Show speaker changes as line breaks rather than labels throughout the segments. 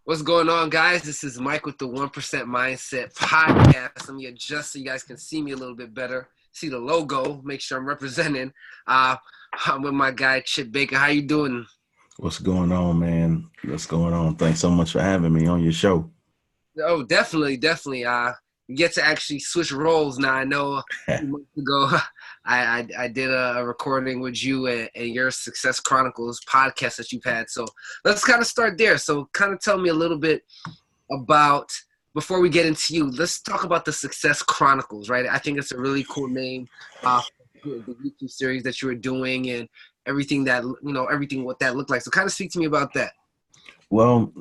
What's going on, guys? This is Mike with the 1% Mindset Podcast. Let me adjust so you guys can see me a little bit better. See the logo. Make sure I'm representing. I'm with my guy, Chip Baker. How you doing?
What's going on, man? What's going on? Thanks so much for having me on your show.
Oh, definitely. We get to actually switch roles now. I know a few months ago, I did a recording with you and your Success Chronicles podcast that you've had. So let's kind of start there. So kind of tell me a little bit about, before we get into you, let's talk about the Success Chronicles, right? I think it's a really cool name for the YouTube series that you were doing and everything that, everything what that looked like. So kind of speak to me about that.
Well,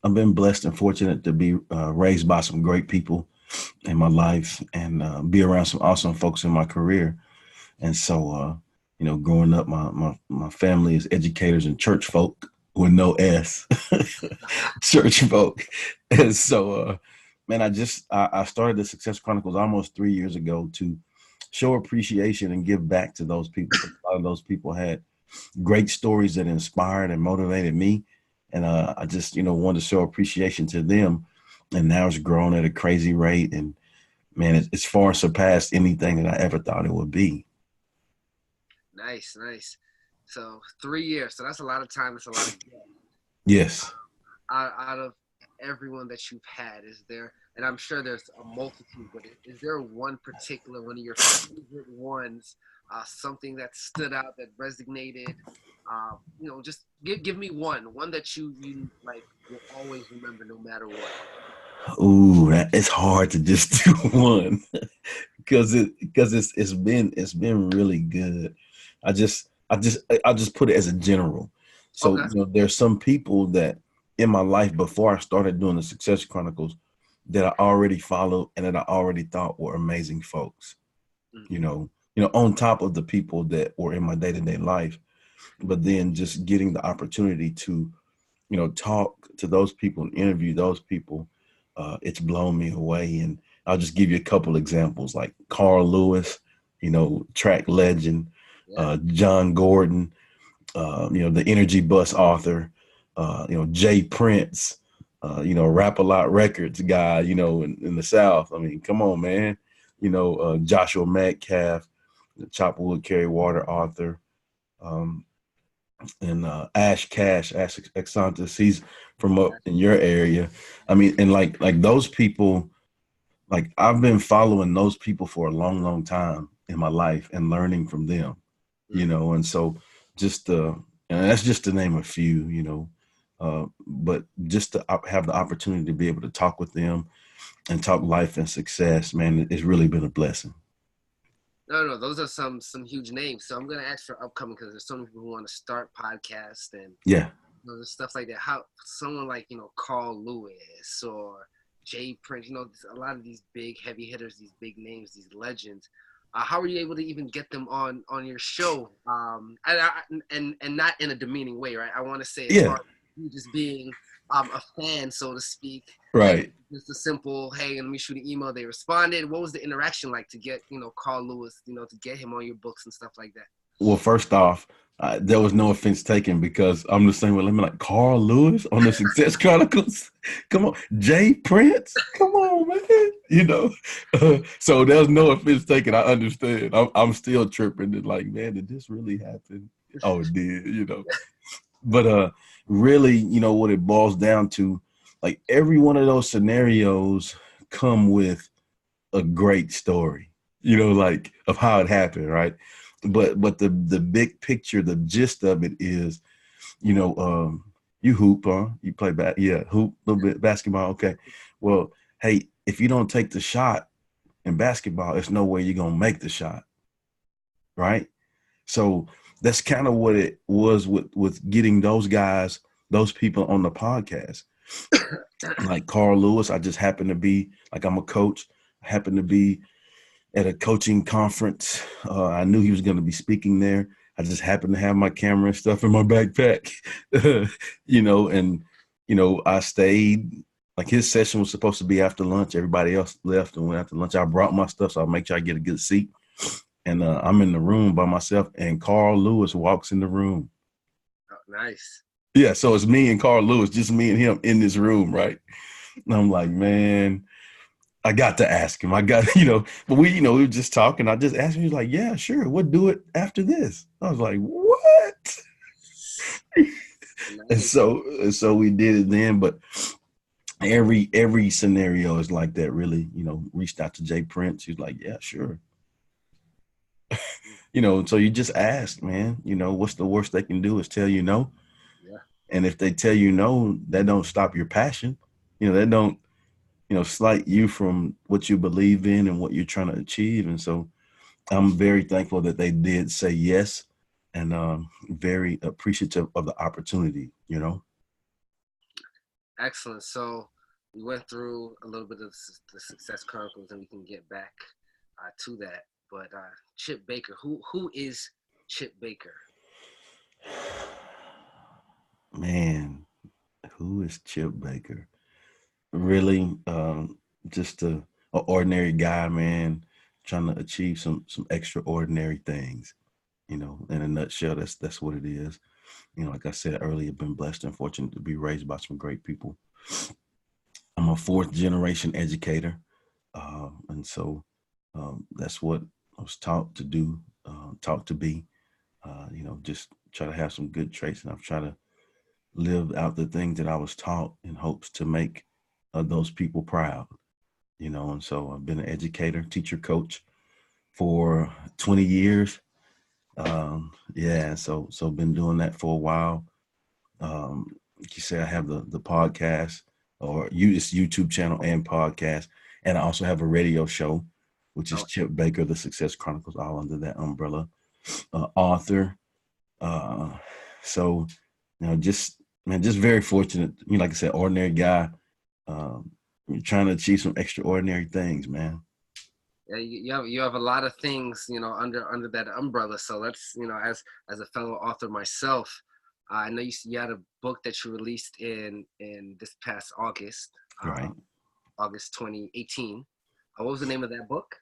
I've been blessed and fortunate to be raised by some great people in my life and be around some awesome folks in my career. And so, growing up, my family is educators and church folk with no S, church folk. And so, man, I started the Success Chronicles almost 3 years ago to show appreciation and give back to those people. A lot of those people had great stories that inspired and motivated me. And I just, wanted to show appreciation to them. And now it's grown at a crazy rate. And man, it's far surpassed anything that I ever thought it would be.
Nice. So 3 years. So that's a lot of time. It's a lot of
Yes.
out of everyone that you've had. Is there, and I'm sure there's a multitude, but is there one particular one of your favorite ones, something that stood out, that resonated? Just give me one that you like will always remember no matter what.
Ooh, it's hard to just do one because it's been really good. I'll just put it as a general. So
Okay.
there's some people that in my life before I started doing the Success Chronicles that I already followed and that I already thought were amazing folks.
Mm.
On top of the people that were in my day-to-day life, but then just getting the opportunity to talk to those people and interview those people, it's blown me away. And I'll just give you a couple examples, like Carl Lewis, track legend,
Yeah.
John Gordon, the Energy Bus author, Jay Prince, Rap a Lot Records guy, in the South. I mean, come on, man. Joshua Metcalf, the Chop Wood Carry Water author. Um, and Ash Exantis, he's from up in your area. I mean, and like those people, like I've been following those people for a long, long time in my life and learning from them,
Mm.
and so just and that's just to name a few, but just to have the opportunity to be able to talk with them and talk life and success, man, it's really been a blessing.
No, those are some huge names. So I'm gonna ask for upcoming because there's so many people who want to start podcasts and
Yeah.
there's stuff like that. How someone like Carl Lewis or Jay Prince, a lot of these big heavy hitters, these big names, these legends. How are you able to even get them on your show? And not in a demeaning way, right? I want to say as far
Yeah.
as you just being a fan, so to speak, and
Right.
just a simple, hey, let me shoot an email. They responded. What was the interaction like to get Carl Lewis, to get him on your books and stuff like that?
Well, first off, there was no offense taken because I'm the same way. Let me like Carl Lewis on the Success Chronicles. Come on, Jay Prince. Come on, man. So there's no offense taken. I understand. I'm still tripping and like, man, did this really happen? Oh, it did. But really, what it boils down to, like every one of those scenarios come with a great story. Like of how it happened, right? But the big picture, the gist of it is, you know, um, you hoop, huh? You play yeah, hoop a little bit basketball. Okay, well, hey, if you don't take the shot in basketball, there's no way you're gonna make the shot, right? So that's kind of what it was with getting those guys, those people on the podcast. Like Carl Lewis, I just happened to be like I'm a coach. I happened to be at a coaching conference. I knew he was going to be speaking there. I just happened to have my camera and stuff in my backpack, and, I stayed. Like his session was supposed to be after lunch. Everybody else left and went after lunch. I brought my stuff, so I'll make sure I get a good seat. And I'm in the room by myself, and Carl Lewis walks in the room.
Oh, nice.
Yeah, so it's me and Carl Lewis, just me and him in this room, right? And I'm like, man, I got to ask him. I got, but we were just talking. I just asked him. He was like, yeah, sure. We'll do it after this. I was like, what? And
Nice.
so we did it then. But every scenario is like that, really. Reached out to Jay Prince. He's like, yeah, sure. So you just ask, man, what's the worst they can do is tell you no.
Yeah.
And if they tell you no, that don't stop your passion. That don't, slight you from what you believe in and what you're trying to achieve. And so I'm very thankful that they did say yes, and very appreciative of the opportunity.
Excellent. So we went through a little bit of the Success Chronicles, and we can get back to that. But Chip Baker, who is Chip Baker?
Man, who is Chip Baker? Really, just a ordinary guy, man, trying to achieve some extraordinary things. In a nutshell, that's what it is. Like I said earlier, been blessed and fortunate to be raised by some great people. I'm a fourth generation educator. And so that's what I was taught to do, taught to be, just try to have some good traits. And I've tried to live out the things that I was taught in hopes to make those people proud, and so I've been an educator, teacher, coach for 20 years. Yeah, so been doing that for a while. Like you say, I have the podcast or it's YouTube channel and podcast, and I also have a radio show, which is
Oh,
Chip Baker, the Success Chronicles, all under that umbrella. Author, so just very fortunate. Like I said, ordinary guy, trying to achieve some extraordinary things, man.
yeah, you have a lot of things under that umbrella. So let's as a fellow author myself, I know you had a book that you released in this past August,
Right.
August 2018. What was the name of that book?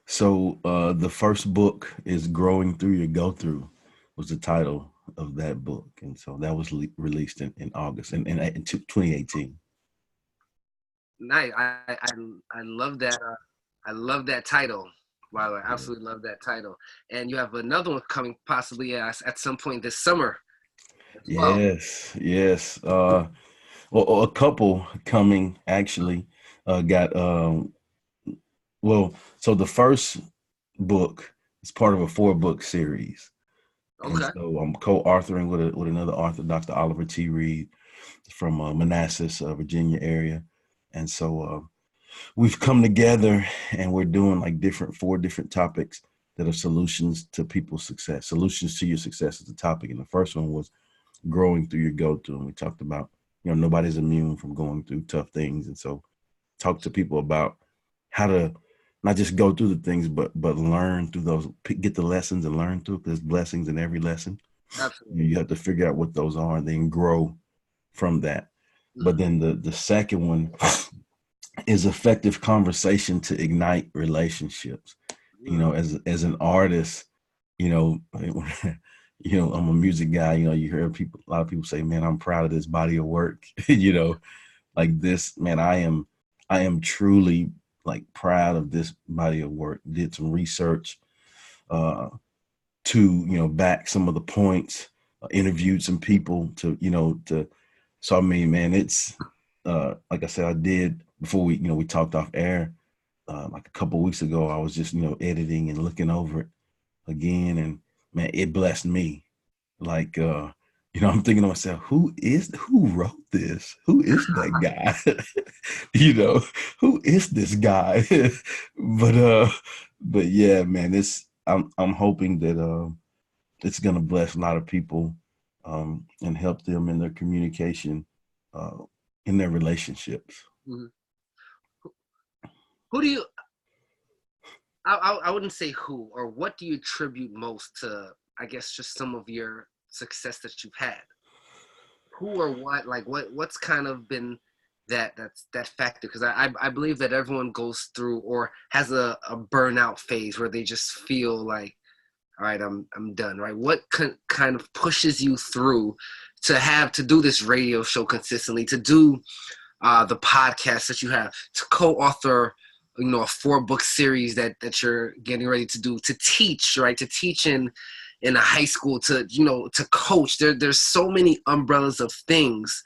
So the first book is Growing Through Your Go Through was the title of that book. And so that was released in August in 2018.
Nice. I love that. I love that title. Wow, I
Yeah.
absolutely love that title. And you have another one coming possibly at some point this summer as well.
Yes, yes. Well, a couple coming actually got well, so the first book is part of a 4-book series. And
Okay.
so I'm co-authoring with another author, Dr. Oliver T. Reed from Manassas, Virginia area. And so we've come together and we're doing like 4 different topics that are solutions to people's success. Solutions to your success is the topic. And the first one was growing through your go-through. And we talked about, nobody's immune from going through tough things. And so talk to people about how to not just go through the things, but learn through those, get the lessons and learn through it. There's blessings in every lesson.
Absolutely.
You have to figure out what those are and then grow from that. But then the second one is effective conversation to ignite relationships. As an artist, you know, I'm a music guy. You hear a lot of people say, "Man, I'm proud of this body of work." Like this, man. I am truly like proud of this body of work. Did some research to back some of the points. Interviewed some people to. So I mean, man, it's like I said, I did before we talked off air. Like a couple of weeks ago, I was just editing and looking over it again, and man, it blessed me. Like I'm thinking to myself, who wrote this? Who is that guy? Who is this guy? but but yeah, man, I'm hoping that it's gonna bless a lot of people and help them in their communication, uh, in their relationships.
Mm-hmm. Who do you? I wouldn't say who or what do you attribute most to? I guess just some of your success that you've had. Who or what? Like what's kind of been that factor? Because I believe that everyone goes through or has a burnout phase where they just feel like, all right, I'm done. Right? What kind of pushes you through to do this radio show consistently, to do the podcast that you have, to co-author, a 4-book series that you're getting ready to do, to teach, right? To teach in a high school, to to coach. There's so many umbrellas of things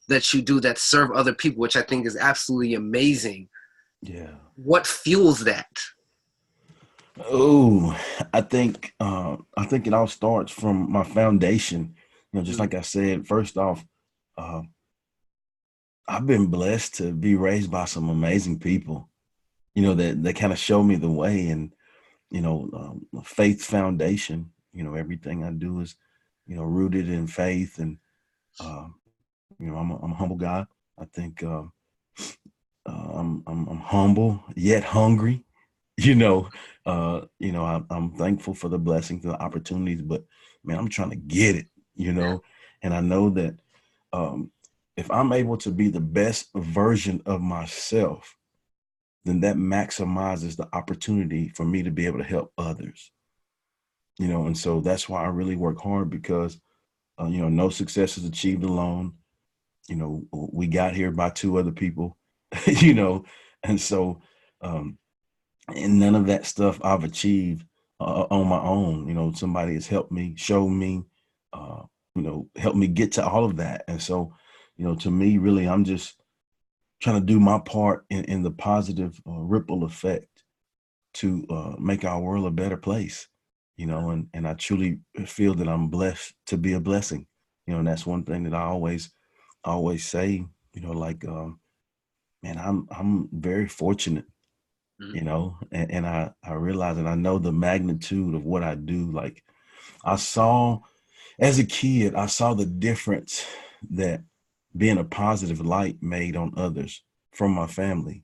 that you do that serve other people, which I think is absolutely amazing.
Yeah.
What fuels that?
Oh, I think it all starts from my foundation. Just like I said, first off, uh, I've been blessed to be raised by some amazing people. That kind of show me the way, and faith foundation. Everything I do is rooted in faith, and I'm a humble guy. I think I'm humble yet hungry. I'm thankful for the blessings and the opportunities, but man, I'm trying to get it. And I know that um, if I'm able to be the best version of myself, then that maximizes the opportunity for me to be able to help others. And so that's why I really work hard, because no success is achieved alone. We got here by 2 other people, and so um, and none of that stuff I've achieved on my own. Somebody has helped me, show me, helped me get to all of that. And so, to me, really, I'm just trying to do my part in the positive ripple effect to make our world a better place. And I truly feel that I'm blessed to be a blessing. And that's one thing that I always say. Like, man, I'm very fortunate. And I realize, and I know the magnitude of what I do. Like, as a kid, I saw the difference that being a positive light made on others from my family,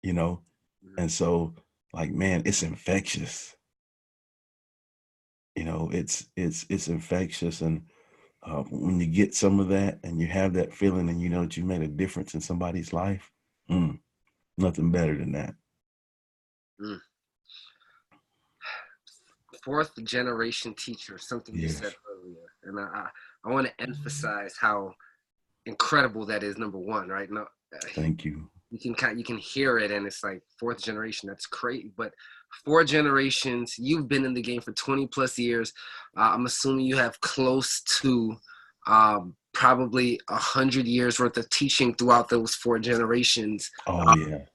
and so, like, man, it's infectious. It's infectious. And when you get some of that and you have that feeling, and that you made a difference in somebody's life, nothing better than that.
Mm. 4th generation teacher, something you
Yes.
said earlier, and I want to emphasize how incredible that is. Number one, right? No,
Thank you.
you can hear it, and it's like 4th generation. That's great, but 4 generations. You've been in the game for 20 plus years. I'm assuming you have close to probably 100 years worth of teaching throughout those 4 generations.
Oh, yeah.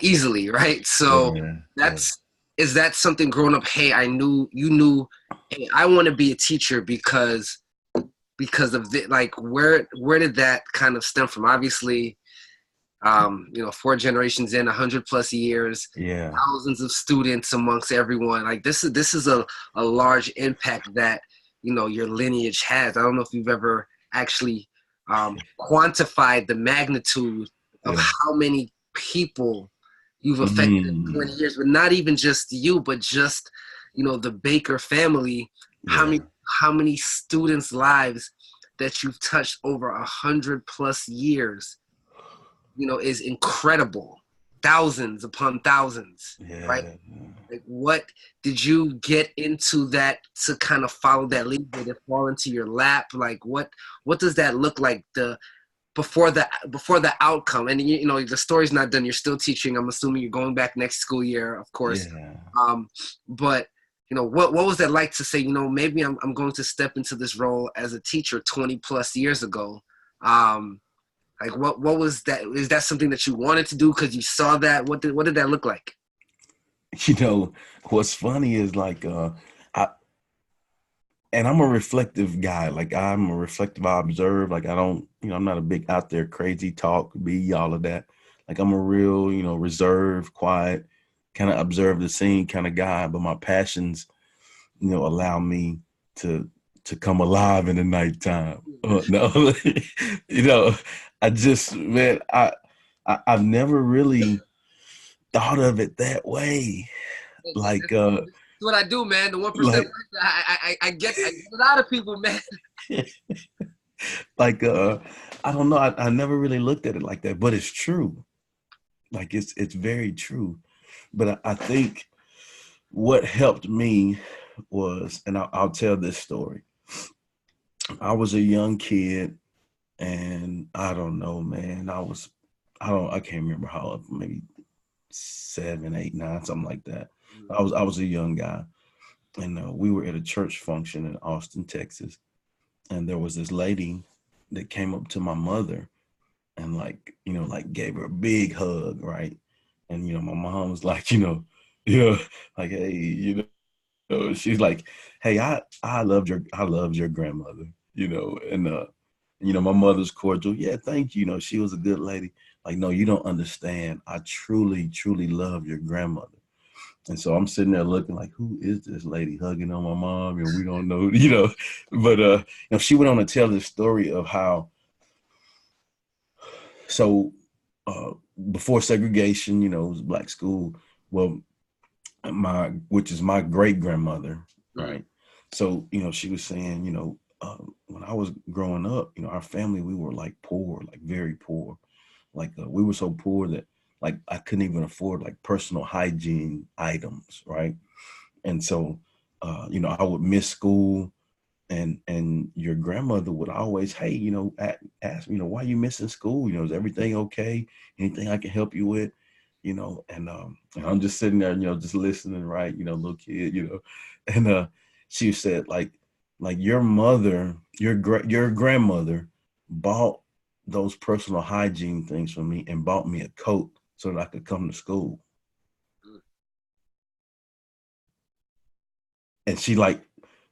Easily, right? So
Yeah.
that's is that something growing up? Hey, you knew. Hey, I want to be a teacher because of the, like, where did that kind of stem from? Obviously, 4 generations in, 100 plus years,
Yeah.
thousands of students amongst everyone. Like, this is a large impact that your lineage has. I don't know if you've ever actually quantified the magnitude of
Yeah.
how many people you've affected in 20
Mm.
years, but not even just you, but just the Baker family. How
Yeah.
many students' lives that you've touched over 100 plus years, is incredible. Thousands upon thousands, right?
Yeah.
Like, what did you get into that to kind of follow that lead? Did it fall into your lap? Like, what does that look like before the outcome? And the story's not done. You're still teaching. I'm assuming you're going back next school year, of course.
Yeah.
But what was that like to say, maybe I'm going to step into this role as a teacher 20 plus years ago? Like, what was that? Is that something that you wanted to do because you saw that? What did that look like?
What's funny is, like, I and I'm a reflective guy. Like, I'm a reflective. I observe. Like, I don't, I'm not a big out there crazy talk, be all of that. Like, I'm a real, reserved, quiet, kind of observe the scene kind of guy. But my passions, allow me to come alive in the nighttime. No, you know, I just, man, I've never really thought of it that way. Like,
That's what I do, man. The 1%.
like,
I get a lot of people, man.
like, I don't know. I never really looked at it like that, but it's true. Like, it's very true. But I think what helped me was, and I'll tell this story. I was a young kid, and I don't know, man. I can't remember how old, maybe 7, 8, 9, something like that.
Mm,
I was a young guy, and we were at a church function in Austin, Texas, and there was this lady that came up to my mother and like like gave her a big hug, right? And my mom was like, like, hey, she's like, hey, I loved your grandmother, and my mother's cordial. Yeah, thank you. She was a good lady. Like, no, you don't understand. I truly, truly love your grandmother. And so I'm sitting there looking like, who is this lady hugging on my mom? And we don't know, But she went on to tell this story of how so uh before segregation, it was black school. Well, which is my great grandmother,
mm,
right? So, she was saying, when I was growing up, our family, we were like poor, like very poor. Like we were so poor that like I couldn't even afford like personal hygiene items, right? And so, I would miss school, and your grandmother would always, hey, ask, why you missing school? Is everything okay? Anything I can help you with? And I'm just sitting there, just listening, right? Little kid, and she said, like your mother, your grandmother bought those personal hygiene things for me and bought me a coat so that I could come to school.
mm.
And she like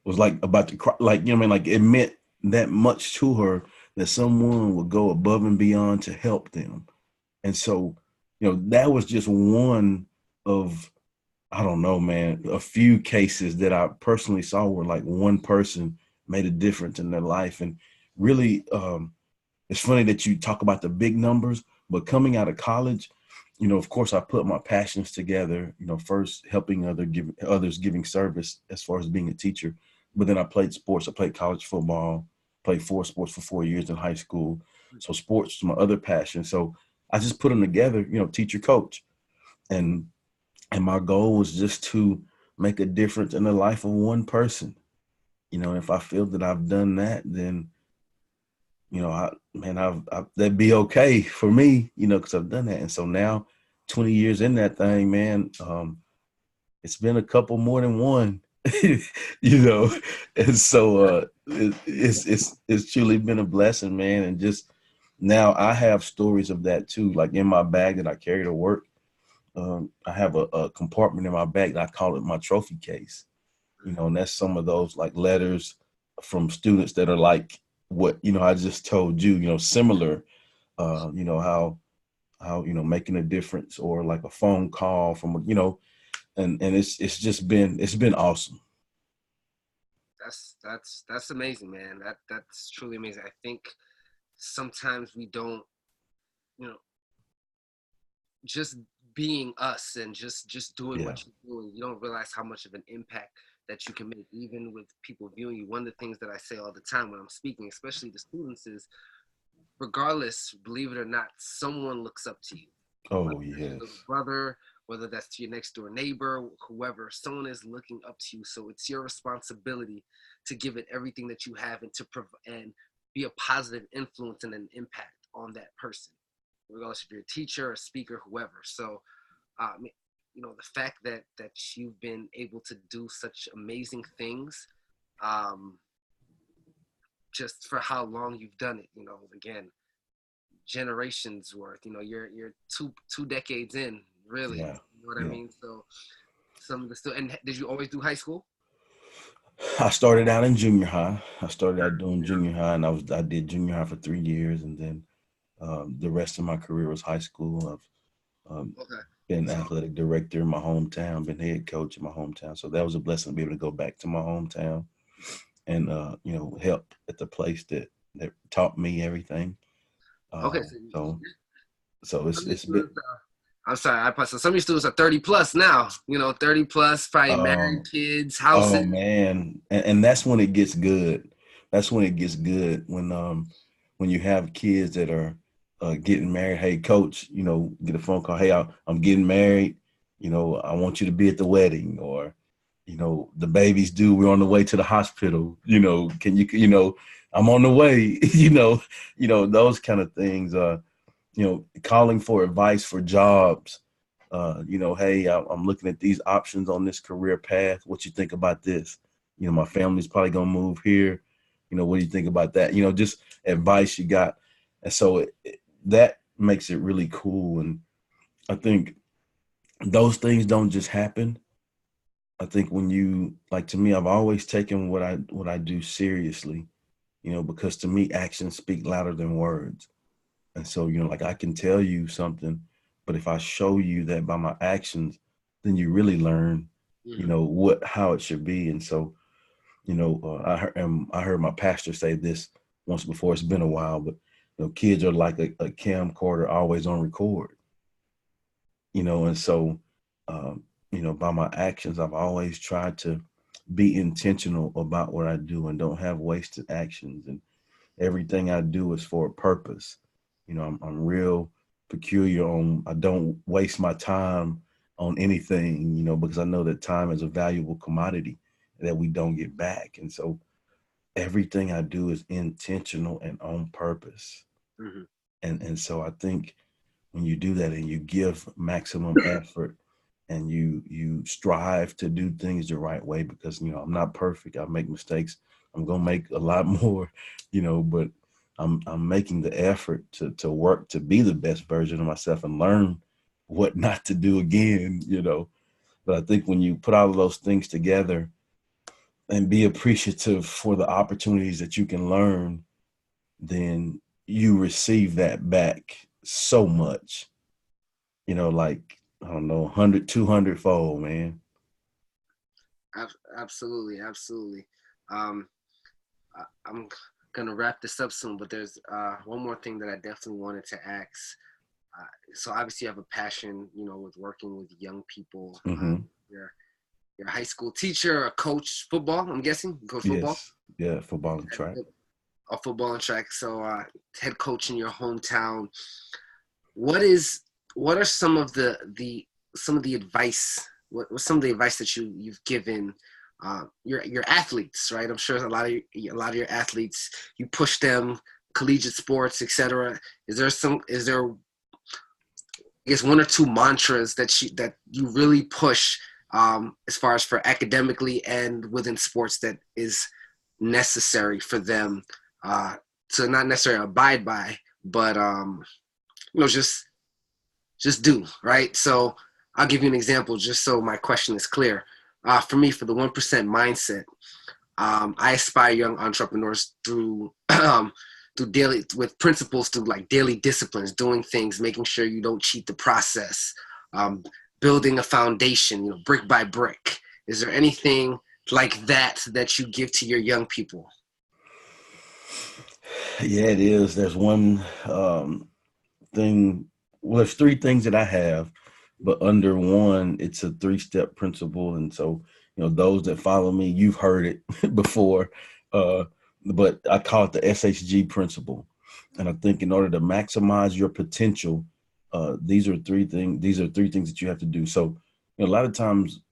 was like about to cry, like, what I mean, like it meant that much to her that someone would go above and beyond to help them. And so, that was just one of, I don't know, man, a few cases that I personally saw where like one person made a difference in their life. And really, it's funny that you talk about the big numbers, but coming out of college, of course, I put my passions together. First helping others, giving service as far as being a teacher, but then I played sports. I played college football, played 4 sports for 4 years in high school. So sports was my other passion. So I just put them together, teacher, coach, and my goal was just to make a difference in the life of one person. And if I feel that I've done that, then that'd be okay for me, because I've done that. And so now, 20 years in that thing, man, it's been a couple more than one, you know. And so it's truly been a blessing, man. And just now, I have stories of that too, like in my bag that I carry to work. I have a compartment in my bag that I call it my trophy case, and that's some of those like letters from students that are like what I just told you, similar, how making a difference, or like a phone call from and it's been awesome.
That's amazing, man. That's truly amazing. I think sometimes we don't, you know, just being us and just doing
Yeah.
what you're doing, you don't realize how much of an impact that you can make, even with people viewing you. One of the things that I say all the time when I'm speaking, especially to students, is regardless, believe it or not, someone looks up to you. Whether
Oh
that's your little
yes.
brother, whether that's your next door neighbor, whoever, someone is looking up to you. So it's your responsibility to give it everything that you have and and be a positive influence and an impact on that person, regardless if you're a teacher, a speaker, whoever. So, the fact that you've been able to do such amazing things, um, just for how long you've done it, again, generations worth. You're two decades in, really.
Yeah.
You know what I
Yeah.
mean? So some of the still. And did you always do high school?
I started out in junior high. I started out doing junior high, and I did junior high for 3 years, and then the rest of my career was high school. I've
Okay.
been
So
athletic director in my hometown, been head coach in my hometown. So that was a blessing to be able to go back to my hometown and help at the place that taught me everything.
okay.
So so
Some
it's
of your
it's been
students. I'm sorry. So some of your students are 30 plus now. 30 plus, probably married,
um
kids,
oh
houses.
man, and that's when it gets good. That's when it gets good, when you have kids that are getting married. Hey, coach, get a phone call. Hey, I'm getting married. I want you to be at the wedding, or the baby's due. We're on the way to the hospital. Can you I'm on the way. Those kind of things. Calling for advice for jobs. Hey, I'm looking at these options on this career path. What you think about this? My family's probably gonna move here. What do you think about that? Just advice you got. And so that makes it really cool. And I think those things don't just happen. I think when to me, I've always taken what I do seriously, because to me, actions speak louder than words. And so, I can tell you something, but if I show you that by my actions, then you really learn, how it should be. And so, I heard my pastor say this once before. It's been a while, but kids are like a camcorder always on record. And so, by my actions, I've always tried to be intentional about what I do and don't have wasted actions. And everything I do is for a purpose. I'm real peculiar on, I don't waste my time on anything, because I know that time is a valuable commodity that we don't get back. And so everything I do is intentional and on purpose. Mm-hmm. And so I think when you do that and you give maximum effort and you strive to do things the right way, because, I'm not perfect. I make mistakes. I'm going to make a lot more, but I'm making the effort to work to be the best version of myself and learn what not to do again, But I think when you put all of those things together and be appreciative for the opportunities that you can learn, then you receive that back so much, like, I don't know, 100, 200 fold, man.
Absolutely. Absolutely. I'm going to wrap this up soon, but there's one more thing that I definitely wanted to ask. So obviously you have a passion, with working with young people.
Mm-hmm.
You're a high school teacher, a coach football, I'm guessing? Coach football?
Yes. Yeah, football and track.
Football and track. So head coach in your hometown. What are some of the advice? What's some of the advice that you've given your athletes, right? I'm sure a lot of your athletes, you push them, collegiate sports, etc. Is there I guess one or two mantras that you really push as far as for academically and within sports that is necessary for them to not necessarily abide by, but just do, right? So I'll give you an example just so my question is clear. For me, for the 1% mindset, I aspire young entrepreneurs through through daily, with principles, through like daily disciplines, doing things, making sure you don't cheat the process, building a foundation, brick by brick. Is there anything like that you give to your young people?
Yeah, it is. There's one thing. Well, there's three things that I have, but under one, it's a 3-step principle. And so, those that follow me, you've heard it before, but I call it the SHG principle. And I think in order to maximize your potential, these are three things that you have to do. So, a lot of times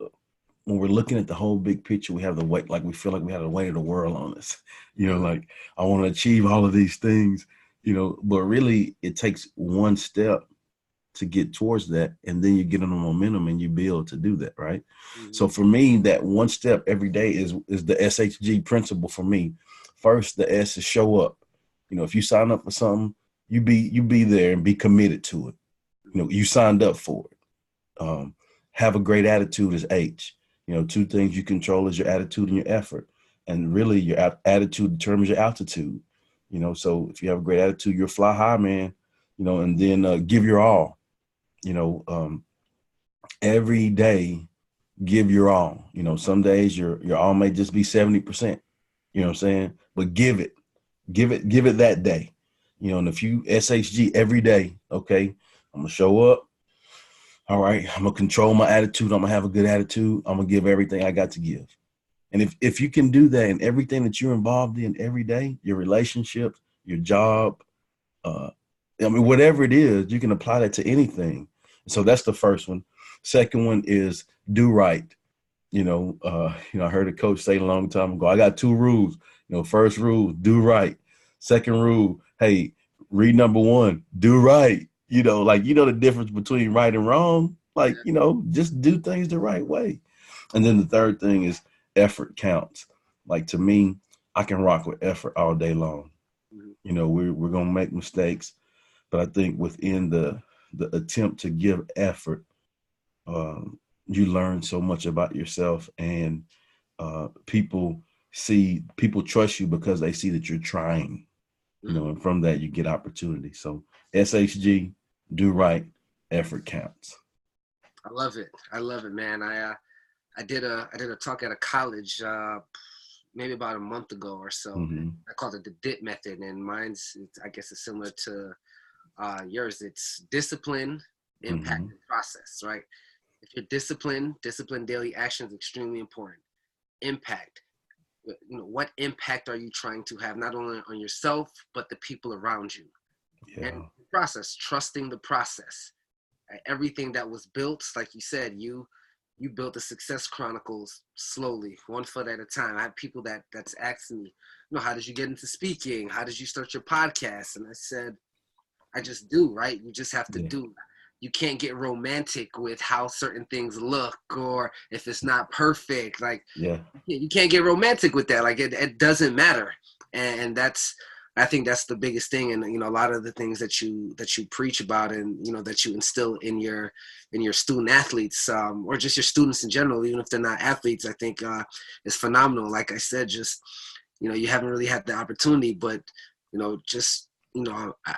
when we're looking at the whole big picture, we have the weight, like we feel like we have the weight of the world on us, like I want to achieve all of these things, but really it takes one step to get towards that. And then you get on the momentum and you build to do that. Right. Mm-hmm. So for me, that one step every day is the SHG principle for me. First, the S is show up. If you sign up for something, you be there and be committed to it. You signed up for it. Have a great attitude is H. Two things you control is your attitude and your effort. And really your attitude determines your altitude. So if you have a great attitude, you'll fly high, man, and then give your all. Every day, give your all. Some days your all may just be 70%, you know what I'm saying? But give it that day, and if you SHG every day, okay, I'm going to show up. All right, I'm going to control my attitude. I'm going to have a good attitude. I'm going to give everything I got to give. And if you can do that in everything that you're involved in every day, your relationships, your job, whatever it is, you can apply that to anything. So that's the first one. Second one is do right. I heard a coach say a long time ago, I got two rules. First rule, do right. Second rule, hey, read number one, do right. The difference between right and wrong. Just do things the right way. And then the third thing is effort counts. Like, to me, I can rock with effort all day long. We're gonna make mistakes, but I think within the attempt to give effort, you learn so much about yourself, and people trust you because they see that you're trying. And from that you get opportunity. So SHG, do right, effort counts.
I love it, man. I did a talk at a college maybe about a month ago or so.
Mm-hmm.
I called it the DIP method, and I guess it's similar to yours. It's discipline, impact,
Mm-hmm.
and process, right? If you're disciplined daily action is extremely important. Impact, what impact are you trying to have, not only on yourself but the people around you?
Yeah.
And process, trusting the process. Everything that was built, like you said, you built the Success Chronicles slowly, one foot at a time. I have people that's asking me, how did you get into speaking? How did you start your podcast? And I said, I just do, right? You just have to do. You can't get romantic with how certain things look, or if it's not perfect. You can't get romantic with that. Like, it doesn't matter. And I think that's the biggest thing. And, a lot of the things that you preach about, and, that you instill in your student athletes, or just your students in general, even if they're not athletes, I think is phenomenal. Like I said, just, you haven't really had the opportunity, but,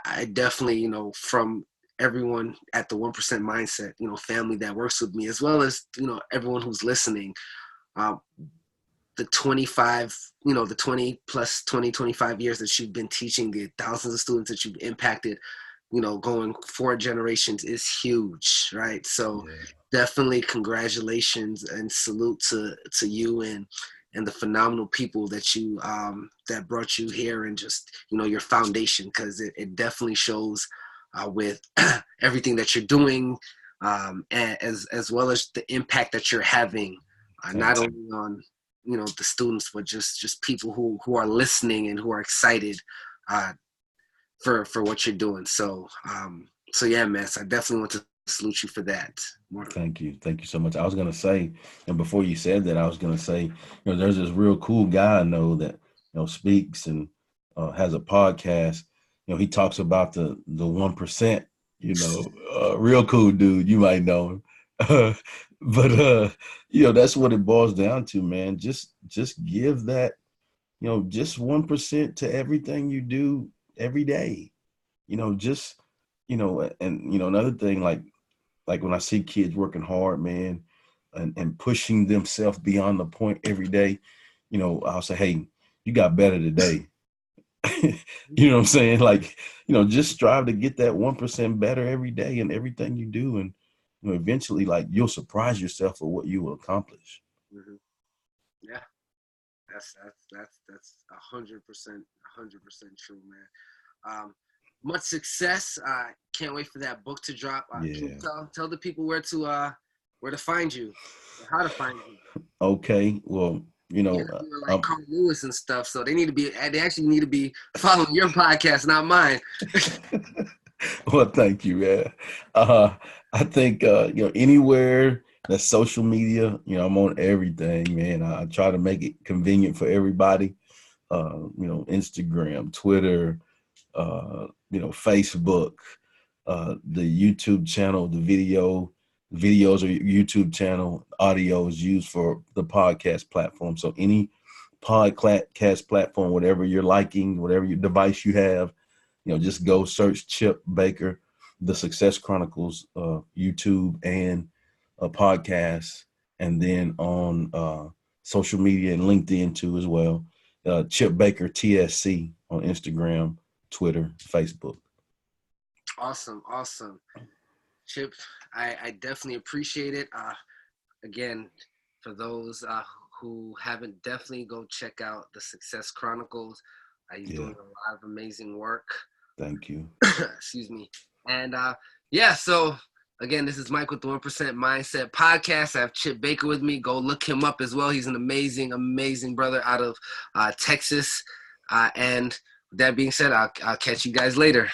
I definitely, from everyone at the 1% mindset, family that works with me, as well as, everyone who's listening, the 25 years that you've been teaching, the thousands of students that you've impacted, going 4 generations is huge, right? So definitely congratulations and salute to you and the phenomenal people that you that brought you here, and just, your foundation, because it definitely shows with everything that you're doing, as well as the impact that you're having, not only on the students, but just people who are listening and who are excited for what you're doing. So yeah, man, so I definitely want to salute you for that.
Thank you so much. I was gonna say, and before you said that, I was gonna say, there's this real cool guy I know that speaks and has a podcast. He talks about the 1%. Real cool dude. You might know him. But that's what it boils down to, man. Just give that, just 1% to everything you do every day. Just and another thing, like when I see kids working hard, man, and pushing themselves beyond the point every day, I'll say, hey, you got better today. You know what I'm saying? Like, just strive to get that 1% better every day in everything you do. And, eventually, like, you'll surprise yourself for what you will accomplish.
Mm-hmm. Yeah, that's 100% true, man. Much success. Can't wait for that book to drop. Can you tell the people where to find you, or how to find you?
Okay, well,
like Carl Lewis and stuff, so they actually need to be following your podcast, not mine.
Well, thank you, man. I think anywhere that's social media, I'm on everything, man. I try to make it convenient for everybody. Instagram, Twitter, Facebook, the YouTube channel, the videos or YouTube channel, audio is used for the podcast platform. So any podcast platform, whatever you're liking, whatever your device you have, just go search Chip Baker, the Success Chronicles, YouTube and a podcast, and then on social media and LinkedIn too as well. Chip Baker TSC on Instagram, Twitter, Facebook.
Awesome. Chip, I definitely appreciate it. Again, for those who haven't, definitely go check out the Success Chronicles. He's doing a lot of amazing work.
Thank you.
Excuse me. And so Again, this is Mike with the 1% Mindset Podcast. I have Chip Baker with me. Go look him up as well. He's an amazing, amazing brother out of Texas. And with that being said, I'll catch you guys later.